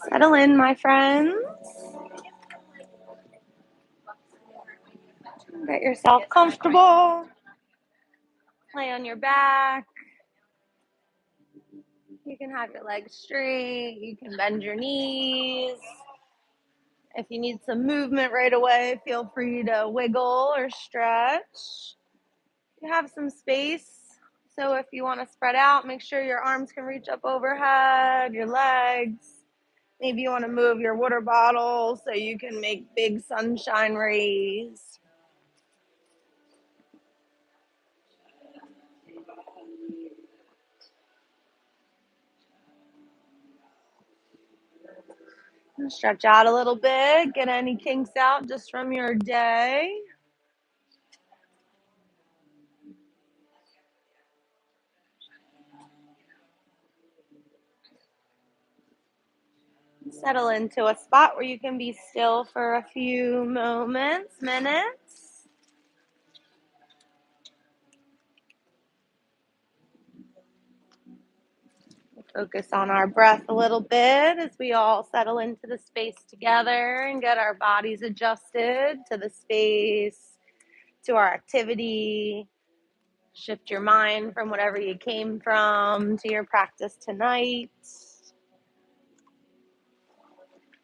Settle in, my friends. Get yourself comfortable. Lay on your back. You can have your legs straight. You can bend your knees. If you need some movement right away, feel free to wiggle or stretch. You have some space. So if you want to spread out, make sure your arms can reach up overhead, your legs. Maybe you want to move your water bottle so you can make big sunshine rays. Stretch out a little bit, get any kinks out just from your day. Settle into a spot where you can be still for a few minutes. Focus on our breath a little bit as we all settle into the space together and get our bodies adjusted to the space, to our activity. Shift your mind from whatever you came from to your practice tonight.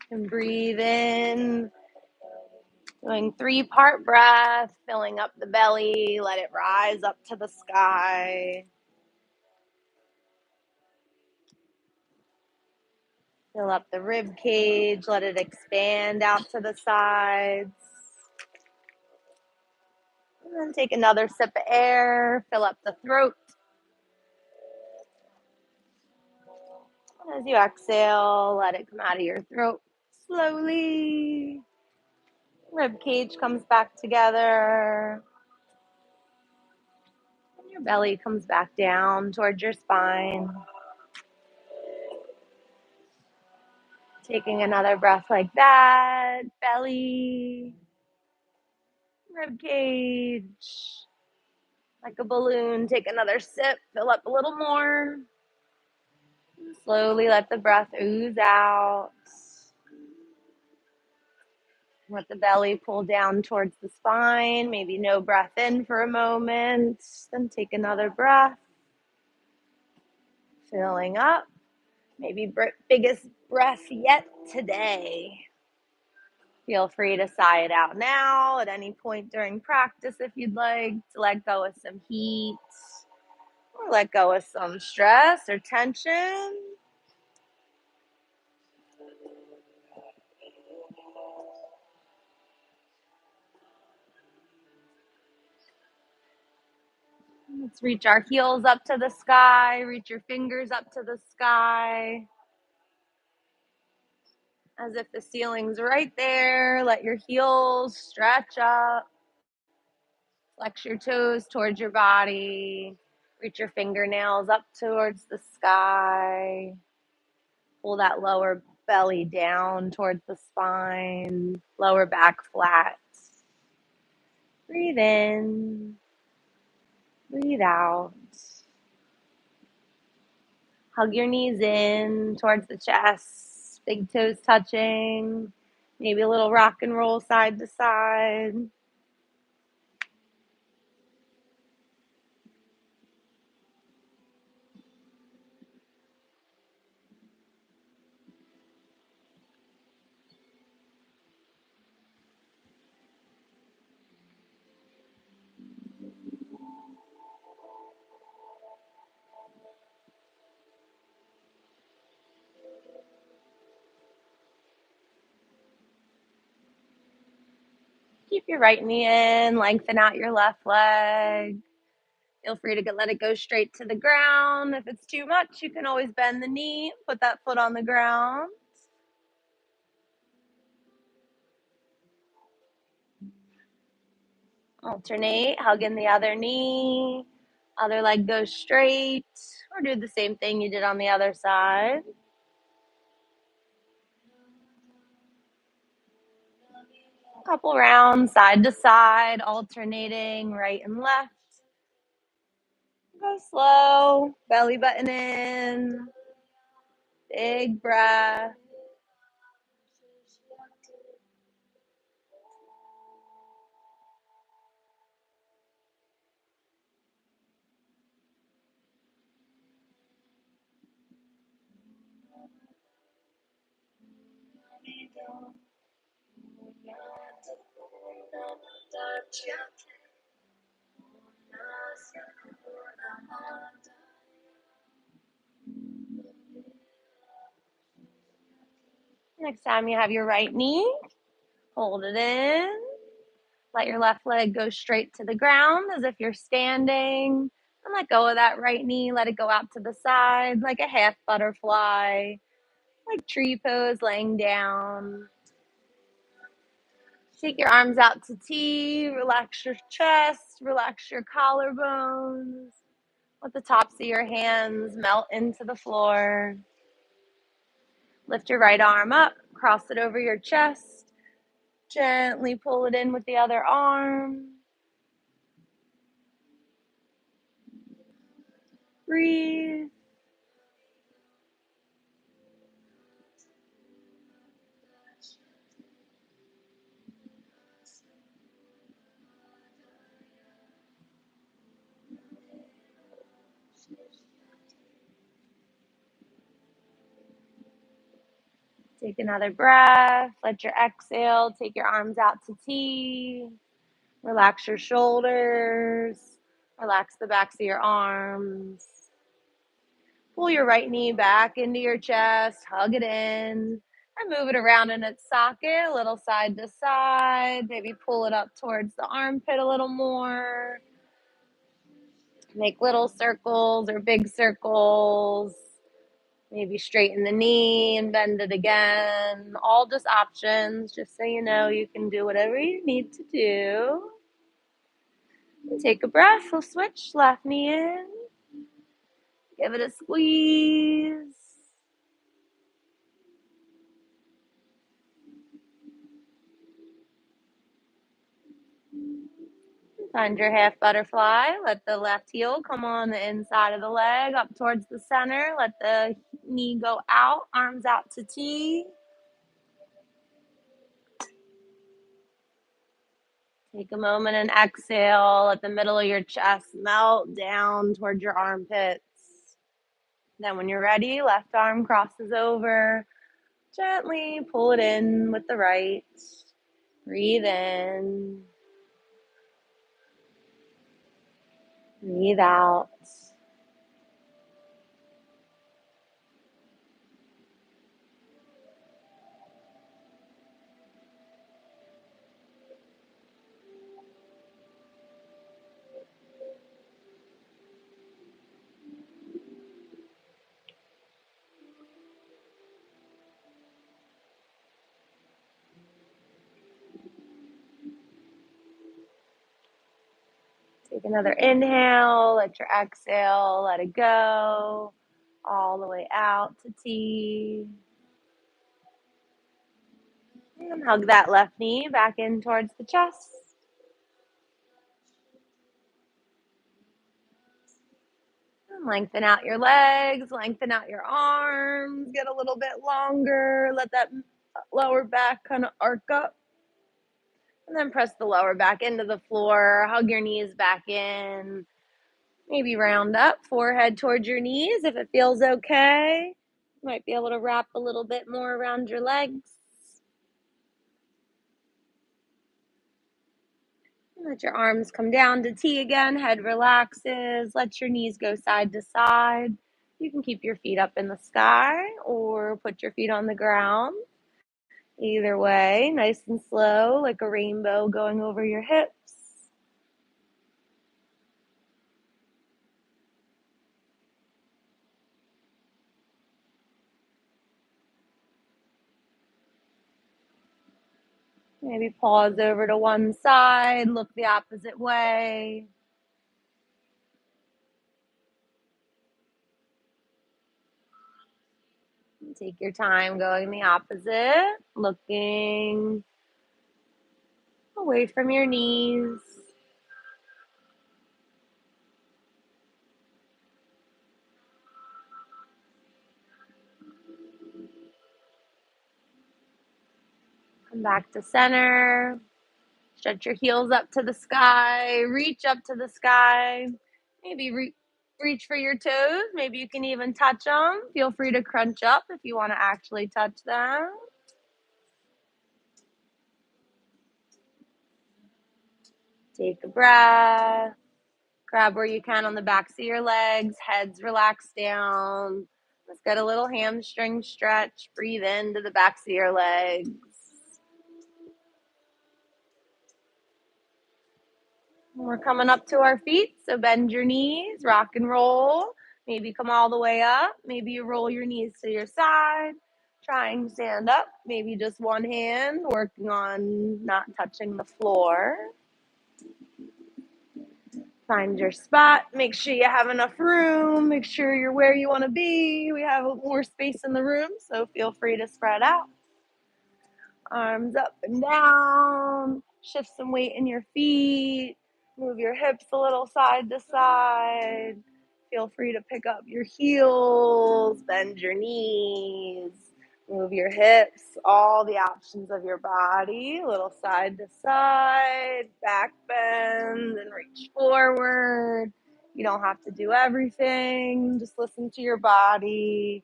And breathe in, doing 3-part breath, filling up the belly, let it rise up to the sky. Fill up the rib cage, let it expand out to the sides. And then take another sip of air, fill up the throat. As you exhale, let it come out of your throat slowly. Rib cage comes back together. And your belly comes back down towards your spine. Taking another breath like that. Belly, rib cage, like a balloon. Take another sip, fill up a little more. Slowly let the breath ooze out. Let the belly pull down towards the spine. Maybe no breath in for a moment. Then take another breath. Filling up. Maybe biggest breath yet today. Feel free to sigh it out now at any point during practice if you'd like to let go of some heat or let go of some stress or tension. Let's reach our heels up to the sky, reach your fingers up to the sky. As if the ceiling's right there. Let your heels stretch up. Flex your toes towards your body. Reach your fingernails up towards the sky. Pull that lower belly down towards the spine. Lower back flat. Breathe in. Breathe out. Hug your knees in towards the chest. Big toes touching. Maybe a little rock and roll side to side. Keep your right knee in, lengthen out your left leg. Feel free to let it go straight to the ground. If it's too much, you can always bend the knee, put that foot on the ground. Alternate, hug in the other knee, other leg goes straight, or do the same thing you did on the other side. Couple rounds, side to side, alternating right and left. Go slow, belly button in. Big breath. Next time you have your right knee, hold it in. Let your left leg go straight to the ground as if you're standing. And let go of that right knee. Let it go out to the side like a half butterfly, like tree pose, laying down. Take your arms out to T. Relax your chest. Relax your collarbones. Let the tops of your hands melt into the floor. Lift your right arm up. Cross it over your chest. Gently pull it in with the other arm. Breathe. Take another breath. Let your exhale. Take your arms out to T. Relax your shoulders. Relax the backs of your arms. Pull your right knee back into your chest. Hug it in. And move it around in its socket, a little side to side. Maybe pull it up towards the armpit a little more. Make little circles or big circles. Maybe straighten the knee and bend it again. All just options, just so you know you can do whatever you need to do. And take a breath. We'll switch. Left knee in. Give it a squeeze. Find your half butterfly. Let the left heel come on the inside of the leg, up towards the center. Let the knee go out, arms out to T. Take a moment and exhale. Let the middle of your chest melt down towards your armpits. Then when you're ready, left arm crosses over. Gently pull it in with the right. Breathe in. Breathe out. Take another inhale. Let your exhale, let it go. All the way out to T. And hug that left knee back in towards the chest. And lengthen out your legs, lengthen out your arms, get a little bit longer. Let that lower back kind of arc up. And then press the lower back into the floor. Hug your knees back in. Maybe round up, forehead towards your knees if it feels okay. You might be able to wrap a little bit more around your legs. Let your arms come down to T again. Head relaxes. Let your knees go side to side. You can keep your feet up in the sky or put your feet on the ground. Either way, nice and slow, like a rainbow going over your hips. Maybe pause over to one side, look the opposite way. Take your time going the opposite, looking away from your knees. Come back to center. Stretch your heels up to the sky. Reach up to the sky. Maybe reach for your toes. Maybe you can even touch them. Feel free to crunch up if you want to actually touch them. Take a breath. Grab where you can on the backs of your legs. Heads relax down. Let's get a little hamstring stretch. Breathe into the backs of your legs. We're coming up to our feet, so bend your knees, rock and roll. Maybe come all the way up. Maybe you roll your knees to your side. Try and stand up. Maybe just one hand, working on not touching the floor. Find your spot. Make sure you have enough room. Make sure you're where you want to be. We have more space in the room, so feel free to spread out. Arms up and down. Shift some weight in your feet. Move your hips a little side to side. Feel free to pick up your heels. Bend your knees. Move your hips. All the options of your body. A little side to side. Back bend and reach forward. You don't have to do everything. Just listen to your body.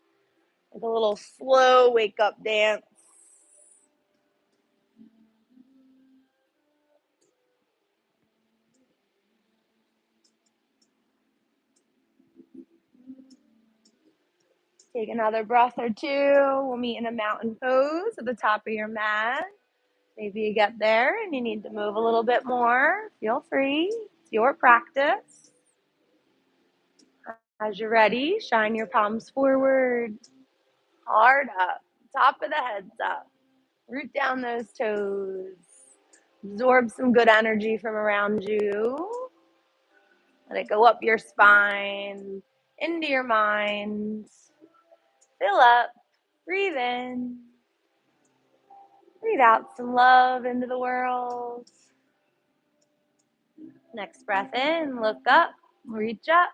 Like a little slow wake up dance. Take another breath or two. We'll meet in a mountain pose at the top of your mat. Maybe you get there and you need to move a little bit more. Feel free. It's your practice. As you're ready, shine your palms forward, hard up, top of the heads up. Root down those toes. Absorb some good energy from around you. Let it go up your spine, into your mind. Fill up. Breathe in. Breathe out some love into the world. Next breath in, look up, reach up.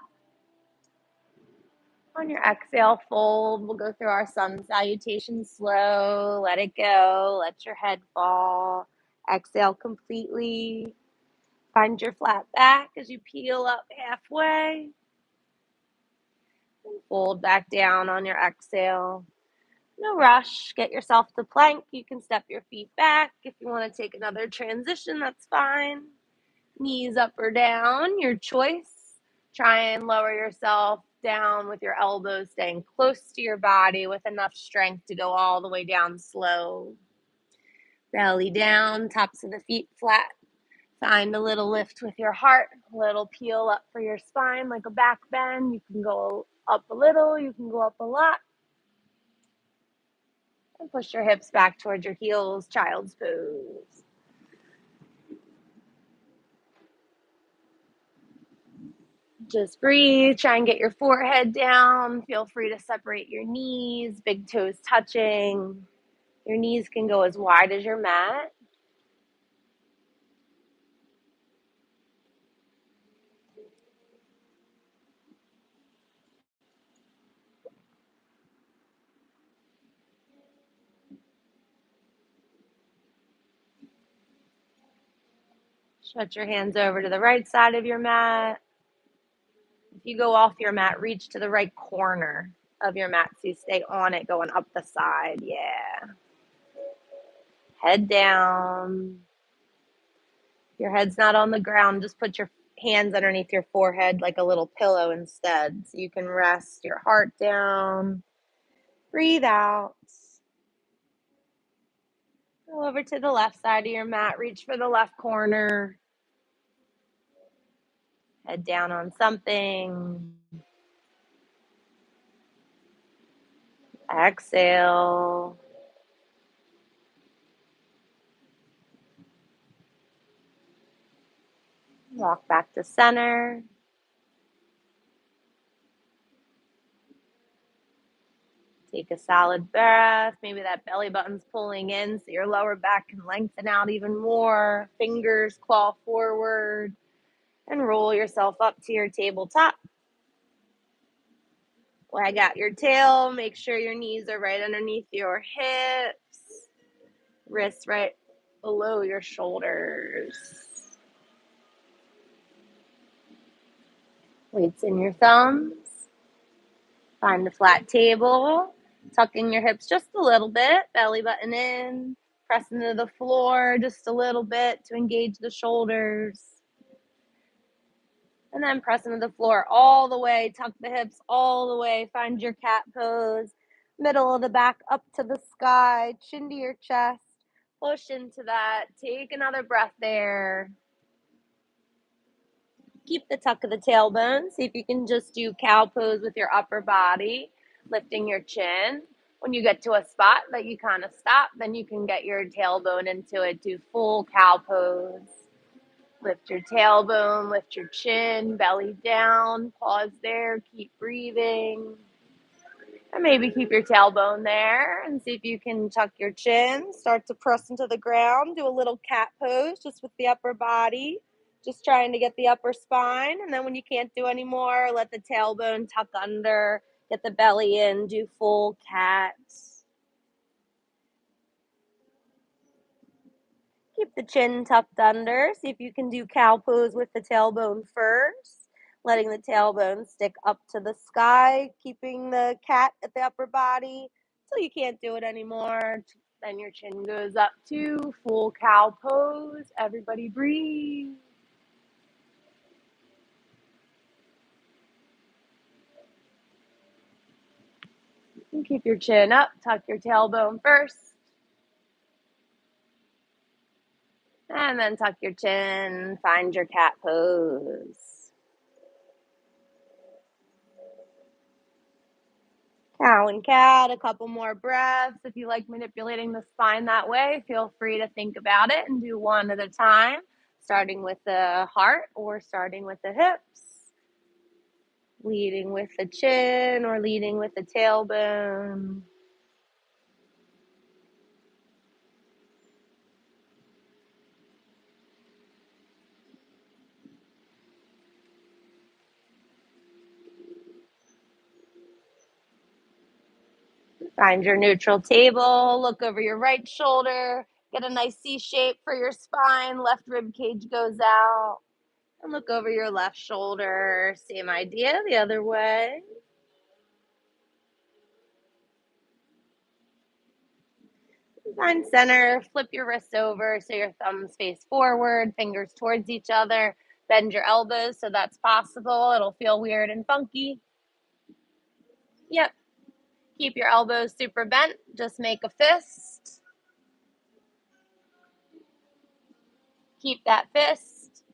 On your exhale, fold. We'll go through our sun salutation slow. Let it go. Let your head fall. Exhale completely. Find your flat back as you peel up halfway. And fold back down on your exhale. No rush. Get yourself to plank. You can step your feet back. If you want to take another transition, that's fine. Knees up or down, your choice. Try and lower yourself down with your elbows staying close to your body with enough strength to go all the way down slow. Belly down, tops of the feet flat. Find a little lift with your heart, a little peel up for your spine like a back bend. You can go up a little, you can go up a lot. And push your hips back towards your heels, child's pose. Just breathe. Try and get your forehead down. Feel free to separate your knees, big toes touching. Your knees can go as wide as your mat. Stretch your hands over to the right side of your mat. If you go off your mat, reach to the right corner of your mat so you stay on it going up the side. Yeah. Head down. If your head's not on the ground, just put your hands underneath your forehead like a little pillow instead so you can rest your heart down. Breathe out. Go over to the left side of your mat. Reach for the left corner. Head down on something. Exhale. Walk back to center. Take a solid breath. Maybe that belly button's pulling in so your lower back can lengthen out even more. Fingers claw forward and roll yourself up to your tabletop. Wag out your tail. Make sure your knees are right underneath your hips. Wrists right below your shoulders. Weights in your thumbs. Find a flat table. Tucking your hips just a little bit. Belly button in. Press into the floor just a little bit to engage the shoulders. And then press into the floor all the way. Tuck the hips all the way. Find your cat pose. Middle of the back up to the sky. Chin to your chest. Push into that. Take another breath there. Keep the tuck of the tailbone. See if you can just do cow pose with your upper body, lifting your chin. When you get to a spot that you kind of stop, then you can get your tailbone into it. Do full cow pose. Lift your tailbone, lift your chin, belly down. Pause there. Keep breathing. And maybe keep your tailbone there and see if you can tuck your chin. Start to press into the ground. Do a little cat pose just with the upper body. Just trying to get the upper spine. And then when you can't do anymore, let the tailbone tuck under. Get the belly in. Do full cat. Keep the chin tucked under. See if you can do cow pose with the tailbone first. Letting the tailbone stick up to the sky. Keeping the cat at the upper body until you can't do it anymore. Then your chin goes up to full cow pose. Everybody breathe. And keep your chin up. Tuck your tailbone first. And then tuck your chin. Find your cat pose. Cow and cat, a couple more breaths. If you like manipulating the spine that way, feel free to think about it and do one at a time, starting with the heart or starting with the hips, leading with the chin or leading with the tailbone. Find your neutral table, look over your right shoulder, get a nice C shape for your spine, left rib cage goes out, and look over your left shoulder. Same idea the other way. Find center, flip your wrists over so your thumbs face forward, fingers towards each other. Bend your elbows so that's possible. It'll feel weird and funky. Yep. Keep your elbows super bent. Just make a fist. Keep that fist.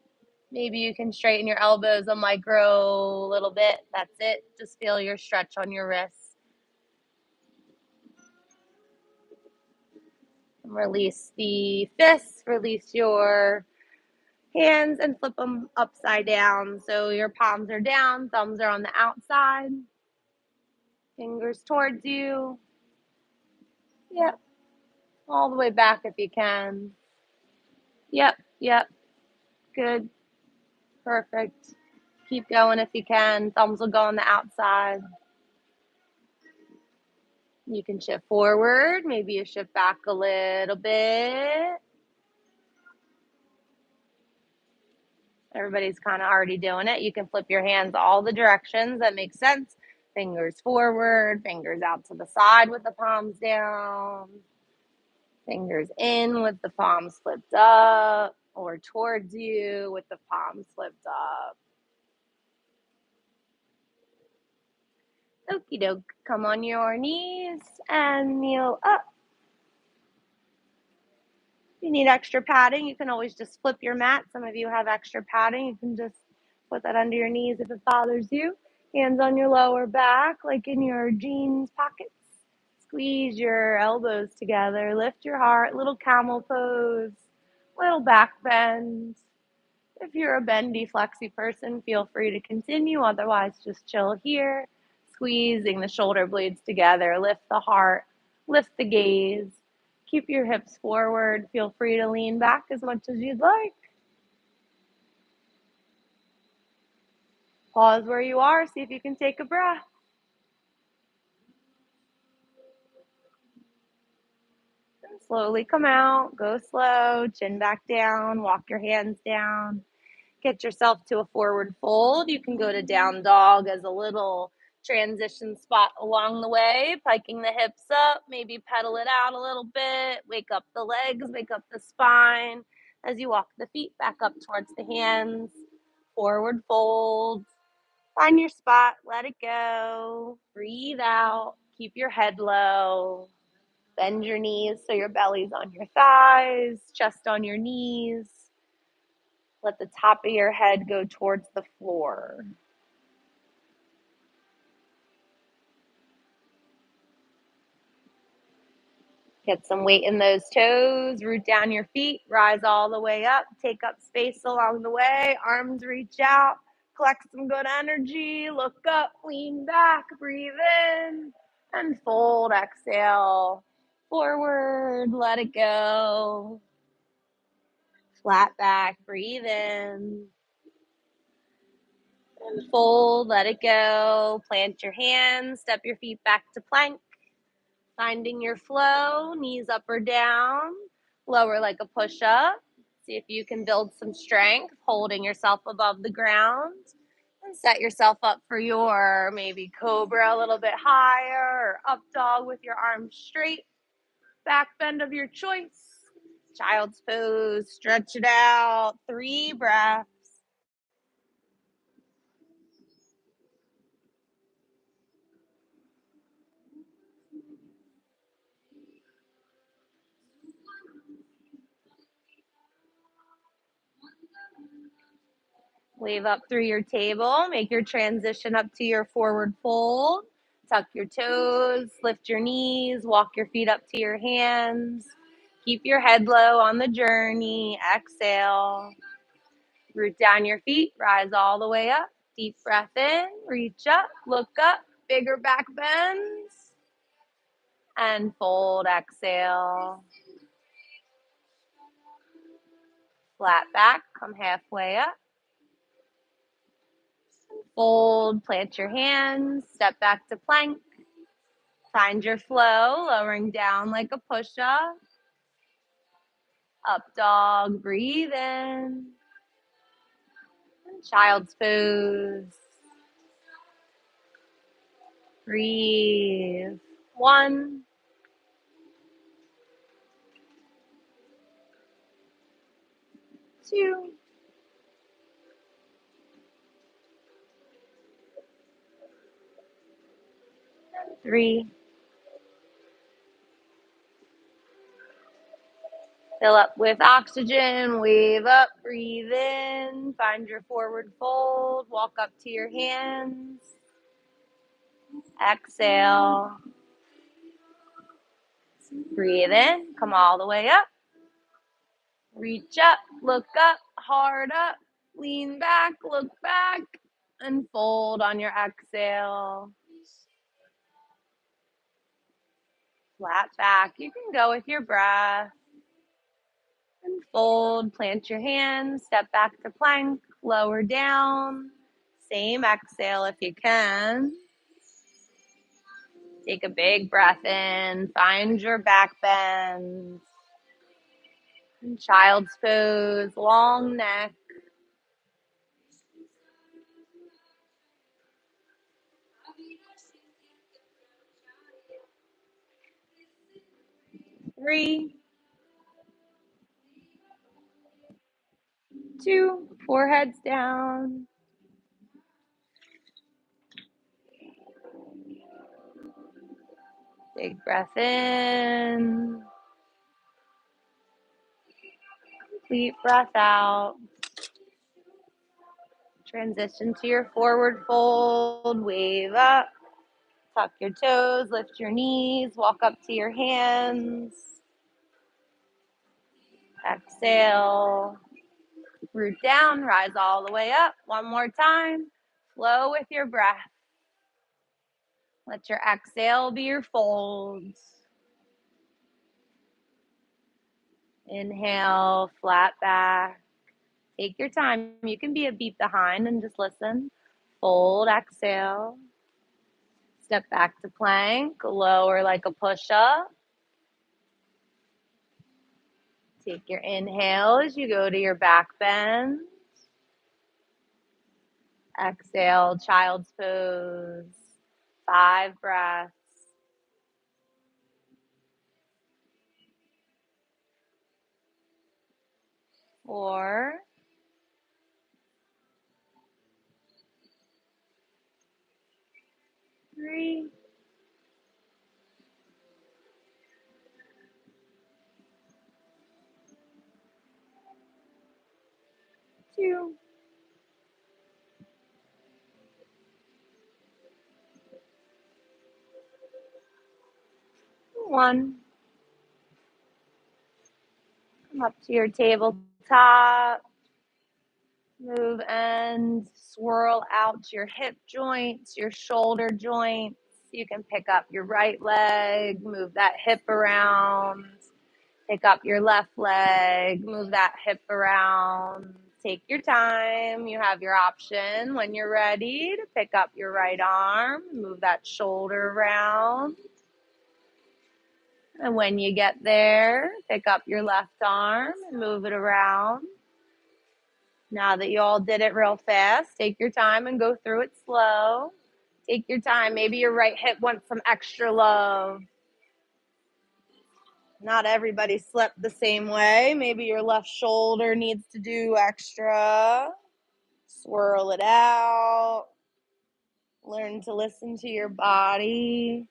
Maybe you can straighten your elbows a micro little bit. That's it. Just feel your stretch on your wrists. Release the fists. Release your hands and flip them upside down. So your palms are down, thumbs are on the outside, fingers towards you. Yep. All the way back if you can. Yep. Yep. Good. Perfect. Keep going if you can. Thumbs will go on the outside. You can shift forward. Maybe you shift back a little bit. Everybody's kind of already doing it. You can flip your hands all the directions. That makes sense. Fingers forward, fingers out to the side with the palms down. Fingers in with the palms flipped up or towards you with the palms flipped up. Okie doke. Come on your knees and kneel up. If you need extra padding, you can always just flip your mat. Some of you have extra padding. You can just put that under your knees if it bothers you. Hands on your lower back, like in your jeans pockets. Squeeze your elbows together. Lift your heart. Little camel pose. Little back bend. If you're a bendy, flexy person, feel free to continue. Otherwise, just chill here. Squeezing the shoulder blades together. Lift the heart. Lift the gaze. Keep your hips forward. Feel free to lean back as much as you'd like. Pause where you are. See if you can take a breath. And Slowly come out, go slow, chin back down, walk your hands down. Get yourself to a forward fold. You can go to down dog as a little transition spot along the way, piking the hips up, maybe pedal it out a little bit, wake up the legs, wake up the spine as you walk the feet back up towards the hands. Forward fold. Find your spot, let it go. Breathe out. Keep your head low. Bend your knees so your belly's on your thighs, chest on your knees. Let the top of your head go towards the floor. Get some weight in those toes, root down your feet, rise all the way up, take up space along the way, arms reach out, collect some good energy, look up, lean back, breathe in, and fold, exhale, forward, let it go, flat back, breathe in, and fold, let it go, plant your hands, step your feet back to plank. Finding your flow, knees up or down, lower like a push-up. See if you can build some strength, holding yourself above the ground. And set yourself up for your maybe cobra a little bit higher or up dog with your arms straight. Back bend of your choice. Child's pose, stretch it out. 3 breaths. Wave up through your table. Make your transition up to your forward fold. Tuck your toes, lift your knees, walk your feet up to your hands. Keep your head low on the journey. Exhale. Root down your feet, rise all the way up. Deep breath in, reach up, look up, bigger back bends. And fold, exhale. Flat back, come halfway up. Fold, plant your hands, step back to plank. Find your flow, lowering down like a push-up. Up dog, breathe in. And child's pose. Breathe. 1, 2, 3. Fill up with oxygen, wave up, breathe in, find your forward fold, walk up to your hands. Exhale. Breathe in, come all the way up. Reach up, look up, hard up, lean back, look back, and fold on your exhale. Flat back. You can go with your breath. And fold, plant your hands, step back to plank, lower down. Same exhale if you can. Take a big breath in, find your back bend. And child's pose, long neck. 3, 2, foreheads down. Big breath in. Complete breath out. Transition to your forward fold. Wave up. Tuck your toes. Lift your knees. Walk up to your hands. Exhale. Root down. Rise all the way up. One more time. Flow with your breath. Let your exhale be your folds. Inhale, flat back. Take your time. You can be a beat behind and just listen. Fold, exhale. Step back to plank. Lower like a push-up. Take your inhale as you go to your back bend. Exhale, child's pose. 5 breaths. 4, 3, 2, 1. Come up to your tabletop. Move and swirl out your hip joints, your shoulder joints. You can pick up your right leg, move that hip around. Pick up your left leg, move that hip around. Take your time. You have your option when you're ready to pick up your right arm, move that shoulder around. And when you get there, pick up your left arm and move it around. Now that you all did it real fast, take your time and go through it slow. Take your time. Maybe your right hip wants some extra love. Not everybody slept the same way. Maybe your left shoulder needs to do extra. Swirl it out. Learn to listen to your body.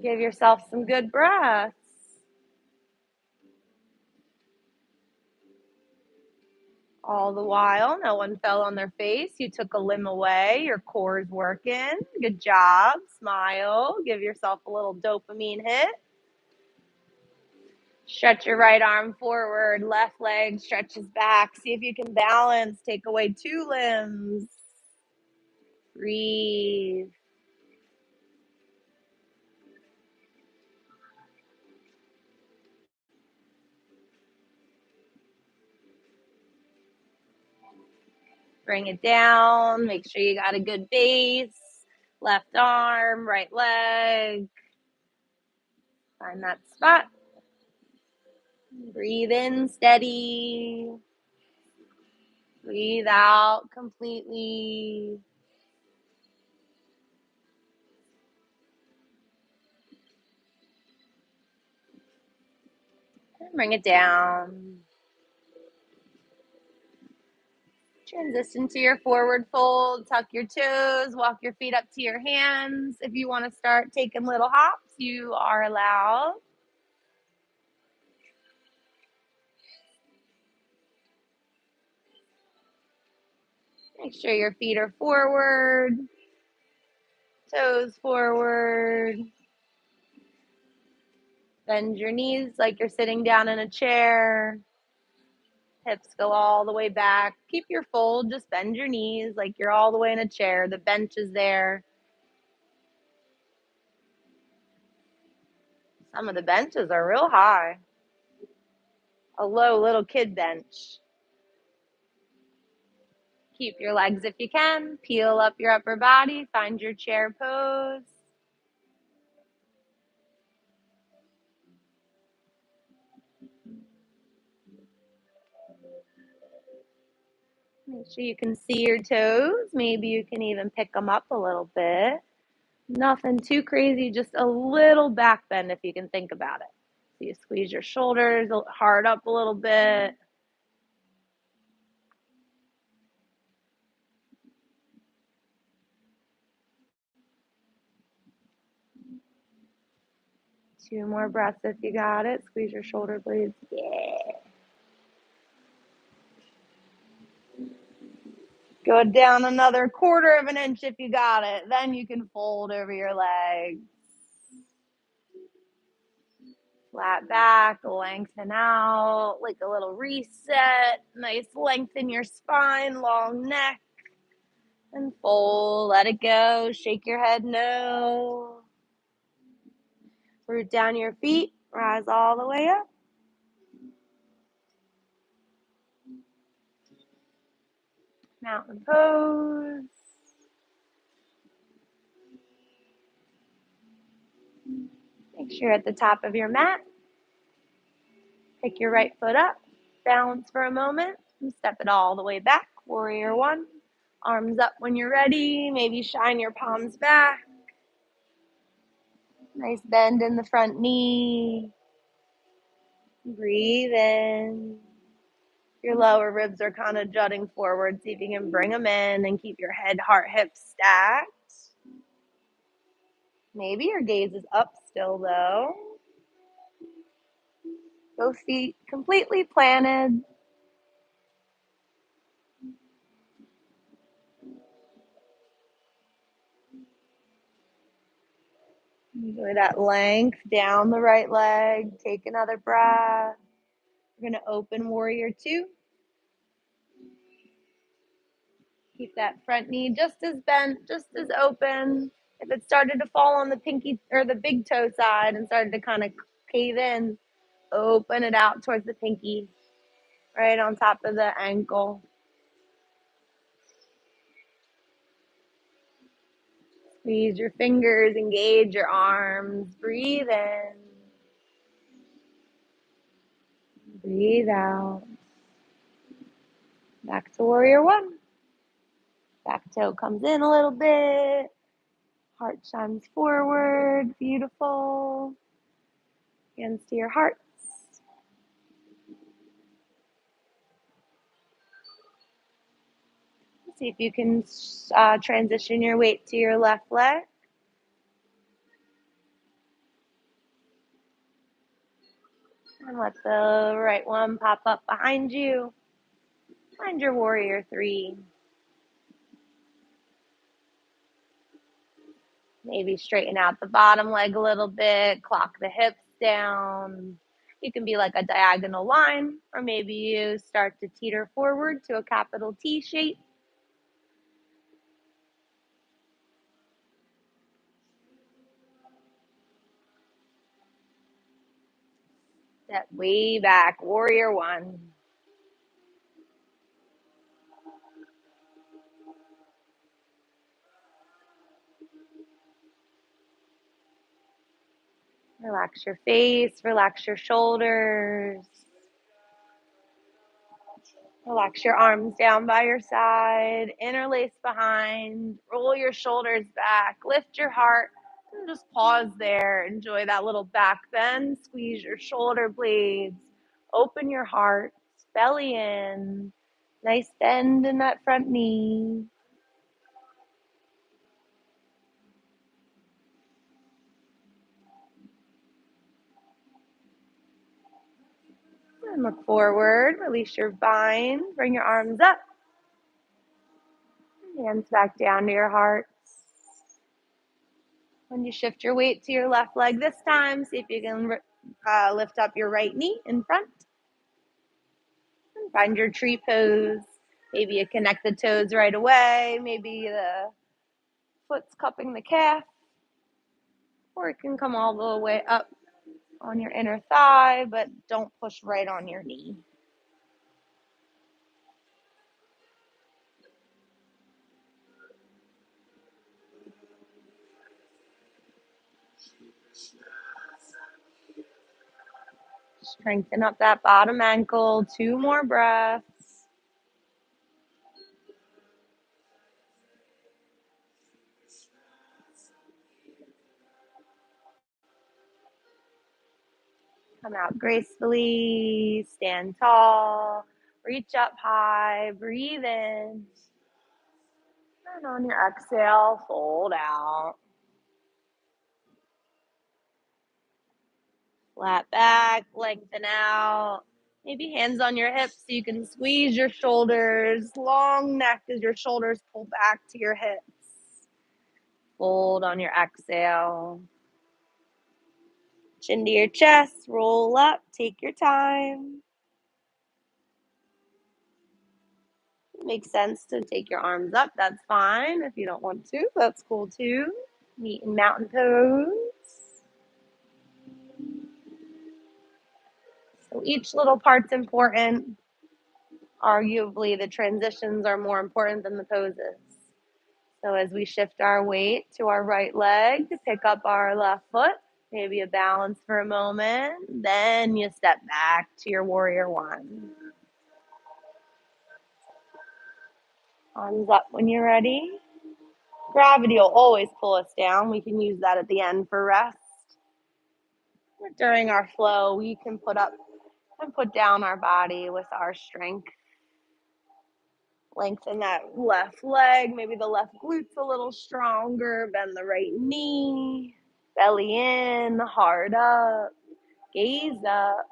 Give yourself some good breaths. All the while, no one fell on their face. You took a limb away. Your core is working. Good job. Smile. Give yourself a little dopamine hit. Stretch your right arm forward. Left leg stretches back. See if you can balance. Take away 2 limbs. Breathe. Bring it down. Make sure you got a good base. Left arm, right leg. Find that spot. Breathe in steady. Breathe out completely. And bring it down. Transition to your forward fold. Tuck your toes. Walk your feet up to your hands. If you want to start taking little hops, you are allowed. Make sure your feet are forward. Toes forward. Bend your knees like you're sitting down in a chair. Hips go all the way back. Keep your fold. Just bend your knees like you're all the way in a chair. The bench is there. Some of the benches are real high. A low little kid bench. Keep your legs if you can. Peel up your upper body. Find your chair pose. Make sure you can see your toes. Maybe you can even pick them up a little bit. Nothing too crazy, just a little back bend if you can think about it. So you squeeze your shoulders hard up a little bit. Two more breaths if you got it. Squeeze your shoulder blades. Yeah. Go down another 1/4 of an inch if you got it. Then you can fold over your legs. Flat back, lengthen out, like a little reset. Nice length in your spine, long neck. And fold, let it go. Shake your head no. Root down your feet, rise all the way up. Mountain pose. Make sure you're at the top of your mat. Pick your right foot up, balance for a moment, and step it all the way back. Warrior one. Arms up when you're ready. Maybe shine your palms back. Nice bend in the front knee. Breathe in. Your lower ribs are kind of jutting forward. See if you can bring them in and keep your head, heart, hips stacked. Maybe your gaze is up still though. Both feet completely planted. Enjoy that length down the right leg. Take another breath. We're going to open warrior two. Keep that front knee just as bent, just as open. If it started to fall on the pinky or the big toe side and started to kind of cave in, open it out towards the pinky, right on top of the ankle. Squeeze your fingers, engage your arms. Breathe in. Breathe out. Back to warrior one. Back toe comes in a little bit. Heart shines forward. Beautiful. Hands to your hearts. See if you can transition your weight to your left leg. And let the right one pop up behind you. Find your warrior three. Maybe straighten out the bottom leg a little bit, clock the hips down. You can be like a diagonal line, or maybe you start to teeter forward to a capital T shape. Step way back, warrior one. Relax your face, relax your shoulders. Relax your arms down by your side, interlace behind, roll your shoulders back, lift your heart, and just pause there. Enjoy that little back bend, squeeze your shoulder blades, open your heart, belly in, nice bend in that front knee. And look forward, release your bind, bring your arms up, hands back down to your heart. When you shift your weight to your left leg this time, see if you can lift up your right knee in front. And find your tree pose. Maybe you connect the toes right away. Maybe the foot's cupping the calf. Or it can come all the way up on your inner thigh, but don't push right on your knee. Strengthen up that bottom ankle. 2 more breaths. Come out gracefully. Stand tall. Reach up high. Breathe in. And on your exhale, fold out. Flat back, lengthen out. Maybe hands on your hips so you can squeeze your shoulders. Long neck as your shoulders pull back to your hips. Fold on your exhale. Chin to your chest, roll up, take your time. Makes sense to take your arms up, that's fine. If you don't want to, that's cool too. Meet in mountain pose. So each little part's important. Arguably, the transitions are more important than the poses. So as we shift our weight to our right leg to pick up our left foot, Maybe a balance for a moment. Then you step back to your warrior one. Arms up when you're ready. Gravity will always pull us down. We can use that at the end for rest. But during our flow, we can put up and put down our body with our strength. Lengthen that left leg, maybe the left glute's a little stronger. Bend the right knee. Belly in, heart up. Gaze up.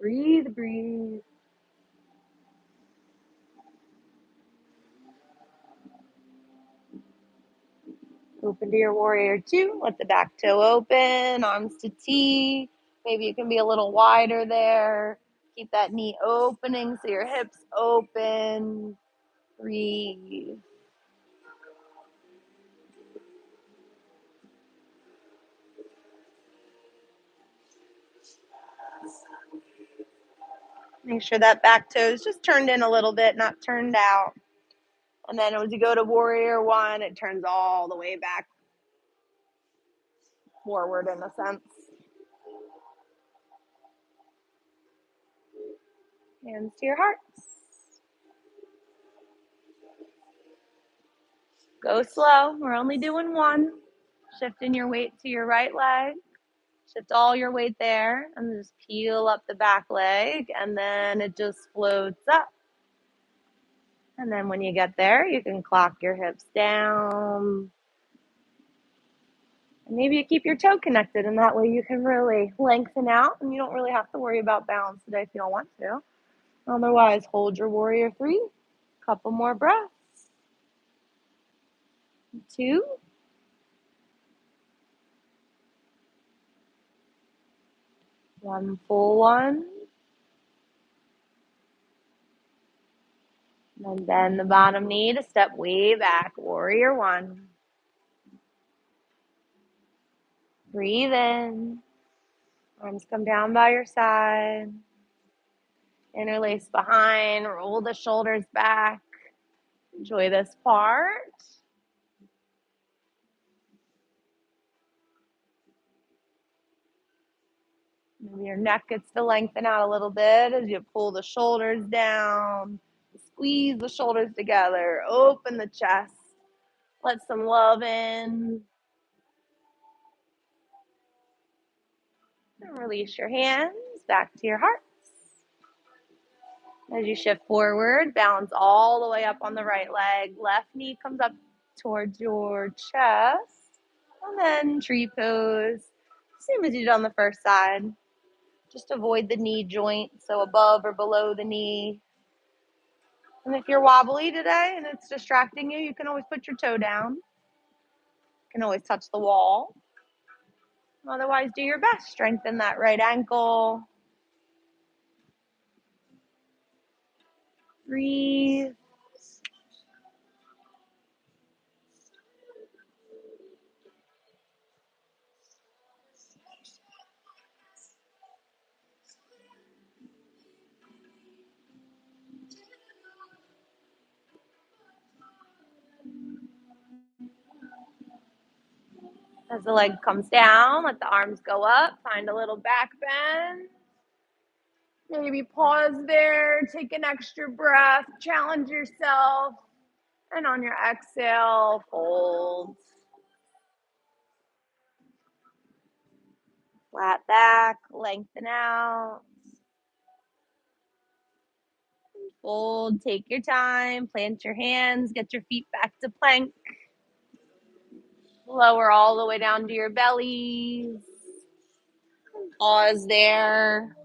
Breathe, breathe. Open to your warrior two. Let the back toe open, arms to T. Maybe it can be a little wider there. Keep that knee opening so your hips open. Breathe. Make sure that back toe is just turned in a little bit, not turned out. And then as you go to warrior one, it turns all the way back forward in a sense. Hands to your hearts. Go slow. We're only doing one. Shifting your weight to your right leg. Shift all your weight there and just peel up the back leg, and then it just floats up. And then when you get there, you can clock your hips down. And maybe you keep your toe connected, and that way you can really lengthen out, and you don't really have to worry about balance today if you don't want to. Otherwise, hold your warrior three. Couple more breaths. 2. 1 full one. And then bend the bottom knee to step way back. Warrior one. Breathe in. Arms come down by your side. Interlace behind. Roll the shoulders back. Enjoy this part. Maybe your neck gets to lengthen out a little bit as you pull the shoulders down. Squeeze the shoulders together. Open the chest. Let some love in. And release your hands back to your hearts. As you shift forward, balance all the way up on the right leg. Left knee comes up towards your chest. And then tree pose. Same as you did on the first side. Just avoid the knee joint, so above or below the knee. And if you're wobbly today and it's distracting you, you can always put your toe down. You can always touch the wall. Otherwise, do your best. Strengthen that right ankle. Breathe. As the leg comes down, let the arms go up. Find a little back bend. Maybe pause there. Take an extra breath. Challenge yourself. And on your exhale, fold. Flat back, lengthen out. Fold, take your time, plant your hands, get your feet back to plank. Lower all the way down to your bellies. Pause there.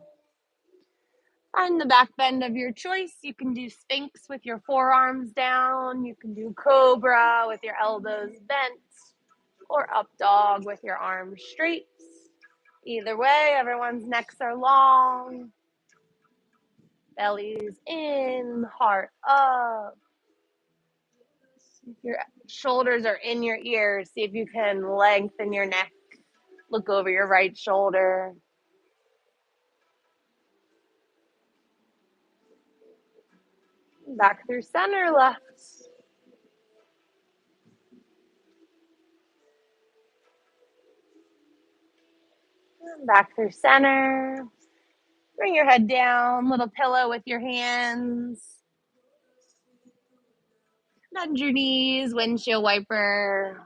Find the back bend of your choice. You can do Sphinx with your forearms down. You can do Cobra with your elbows bent. Or Up Dog with your arms straight. Either way, everyone's necks are long. Belly's in, heart up. If your shoulders are in your ears, see if you can lengthen your neck. Look over your right shoulder. Back through center, left. Back through center. Bring your head down, little pillow with your hands. Bend your knees, windshield wiper.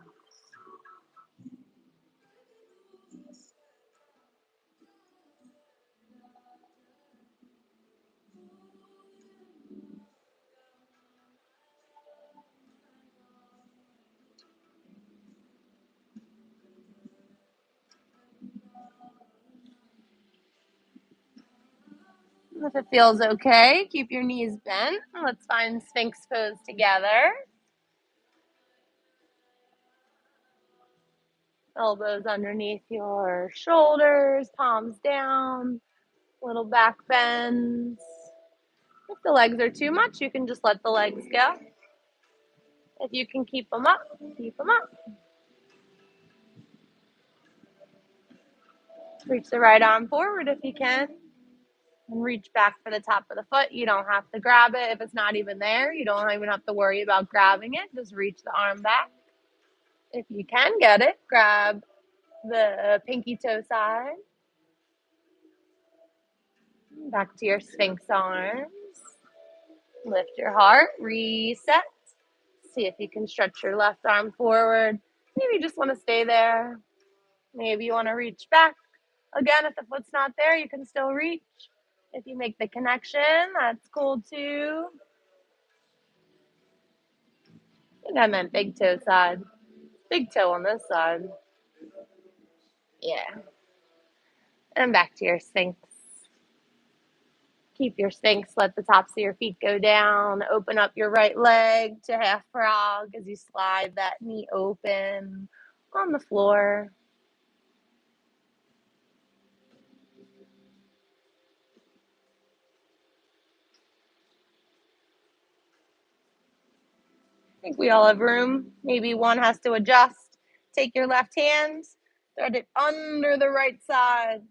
If it feels okay, keep your knees bent. Let's find Sphinx pose together. Elbows underneath your shoulders, palms down, little back bends. If the legs are too much, you can just let the legs go. If you can keep them up, keep them up. Reach the right arm forward if you can. And reach back for the top of the foot. You don't have to grab it. If it's not even there, you don't even have to worry about grabbing it. Just reach the arm back. If you can get it, grab the pinky toe side. Back to your Sphinx arms. Lift your heart. Reset. See if you can stretch your left arm forward. Maybe you just want to stay there. Maybe you want to reach back. Again, if the foot's not there, you can still reach. If you make the connection, that's cool too. I think I meant big toe side. Big toe on this side. Yeah. And back to your Sphinx. Keep your Sphinx. Let the tops of your feet go down. Open up your right leg to half frog as you slide that knee open on the floor. I think we all have room. Maybe one has to adjust. Take your left hand, thread it under the right side.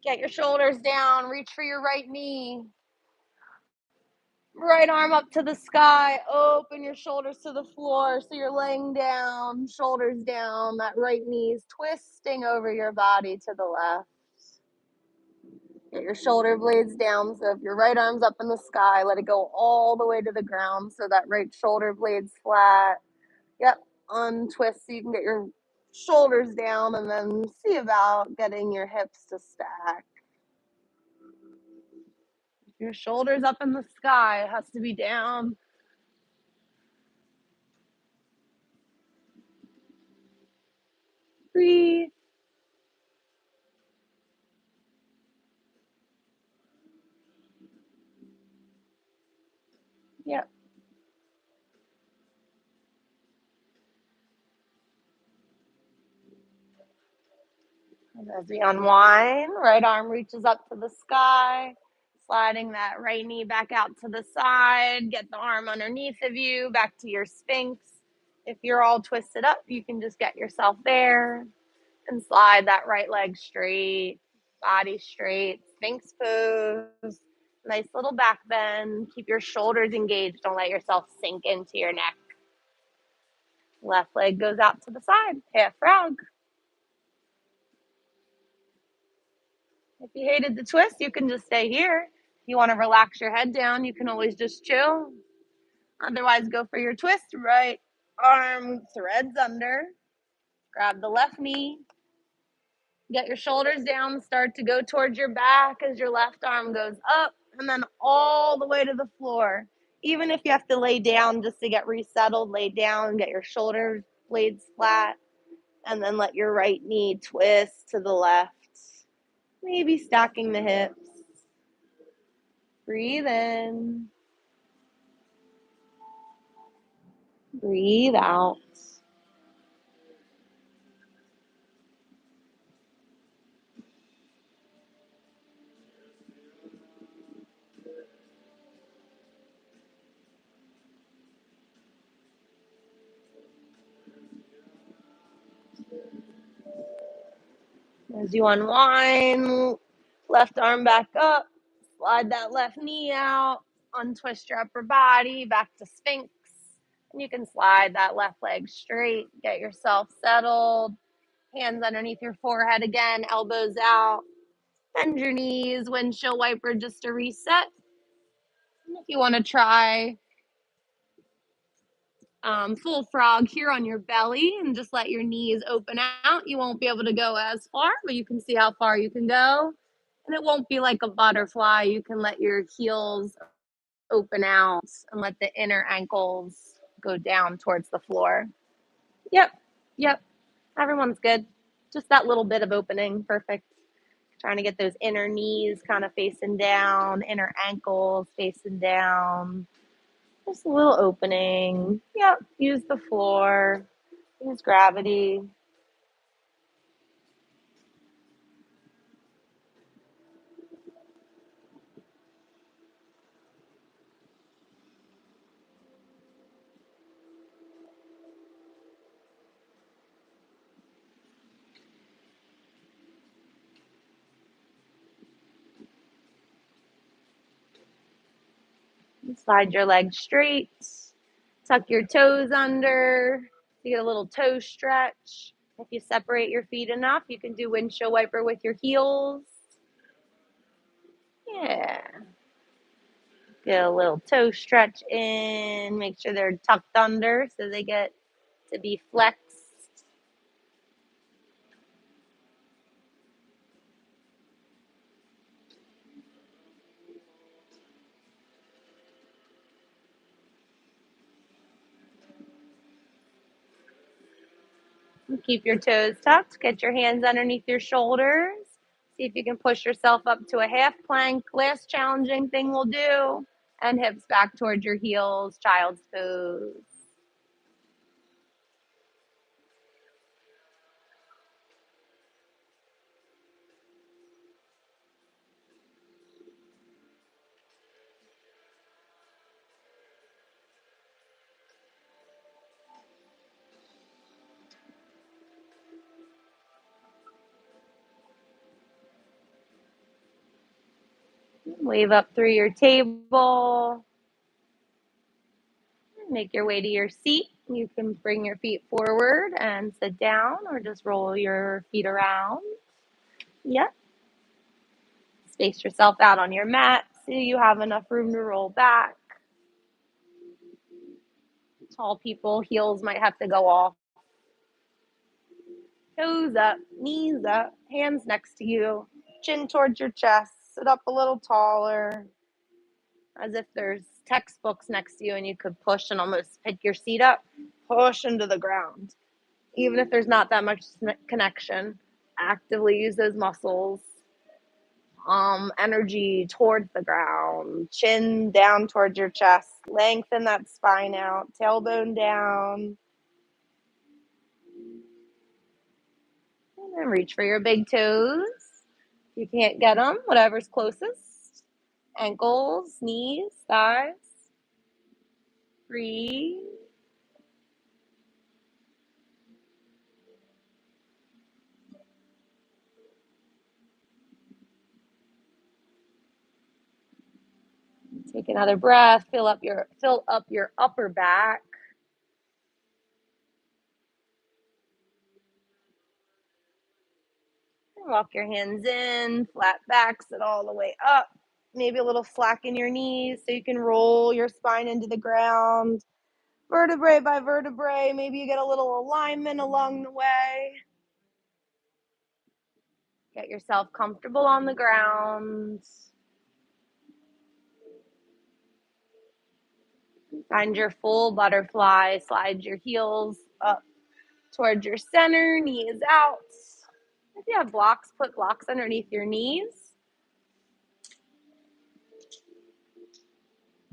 Get your shoulders down. Reach for your right knee. Right arm up to the sky. Open your shoulders to the floor so you're laying down, shoulders down. That right knee is twisting over your body to the left. Get your shoulder blades down. So if your right arm's up in the sky, let it go all the way to the ground so that right shoulder blade's flat. Yep, untwist so you can get your shoulders down and then see about getting your hips to stack. Your shoulders up in the sky. It has to be down. Breathe. Yep. And as we unwind, right arm reaches up to the sky, sliding that right knee back out to the side. Get the arm underneath of you, back to your Sphinx. If you're all twisted up, you can just get yourself there and slide that right leg straight, body straight, Sphinx pose. Nice little back bend. Keep your shoulders engaged. Don't let yourself sink into your neck. Left leg goes out to the side, half frog. If you hated the twist, you can just stay here. If you want to relax your head down, you can always just chill. Otherwise, go for your twist. Right arm threads under. Grab the left knee. Get your shoulders down. Start to go towards your back as your left arm goes up and then all the way to the floor. Even if you have to lay down just to get resettled, lay down and get your shoulder blades flat. And then let your right knee twist to the left. Maybe stacking the hips. Breathe in. Breathe out. As you unwind, left arm back up, slide that left knee out, untwist your upper body, back to Sphinx. And you can slide that left leg straight, get yourself settled. Hands underneath your forehead again, elbows out. Bend your knees, windshield wiper just to reset. And if you want to try full frog here on your belly and just let your knees open out, you won't be able to go as far, but you can see how far you can go. And it won't be like a butterfly. You can let your heels open out and let the inner ankles go down towards the floor. Yep, yep. Everyone's good. Just that little bit of opening. Perfect. Trying to get those inner knees kind of facing down, inner ankles facing down. Just a little opening. Yep. Use the floor. Use gravity. Slide your legs straight. Tuck your toes under. You get a little toe stretch. If you separate your feet enough, you can do windshield wiper with your heels. Yeah. Get a little toe stretch in. Make sure they're tucked under so they get to be flexed. Keep your toes tucked. Get your hands underneath your shoulders. See if you can push yourself up to a half plank. Last challenging thing we'll do. And hips back towards your heels, child's pose. Wave up through your table. Make your way to your seat. You can bring your feet forward and sit down or just roll your feet around. Yep. Space yourself out on your mat so you have enough room to roll back. Tall people, heels might have to go off. Toes up, knees up, hands next to you, chin towards your chest. Sit up a little taller, as if there's textbooks next to you and you could push and almost pick your seat up. Push into the ground. Even if there's not that much connection, actively use those muscles. Energy towards the ground, chin down towards your chest, lengthen that spine out, tailbone down, and then reach for your big toes. If you can't get them, whatever's closest. Ankles, knees, thighs. Breathe. Take another breath. Fill up your upper back. Walk your hands in, flat back, sit all the way up. Maybe a little slack in your knees so you can roll your spine into the ground. Vertebrae by vertebrae. Maybe you get a little alignment along the way. Get yourself comfortable on the ground. Find your full butterfly. Slide your heels up towards your center, knees out. If you have blocks, put blocks underneath your knees.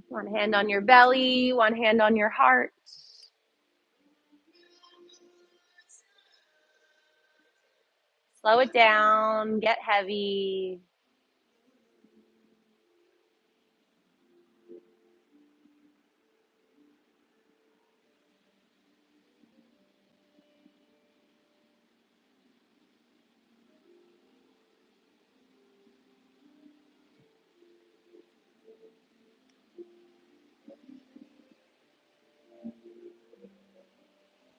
One hand on your belly, one hand on your heart. Slow it down, get heavy.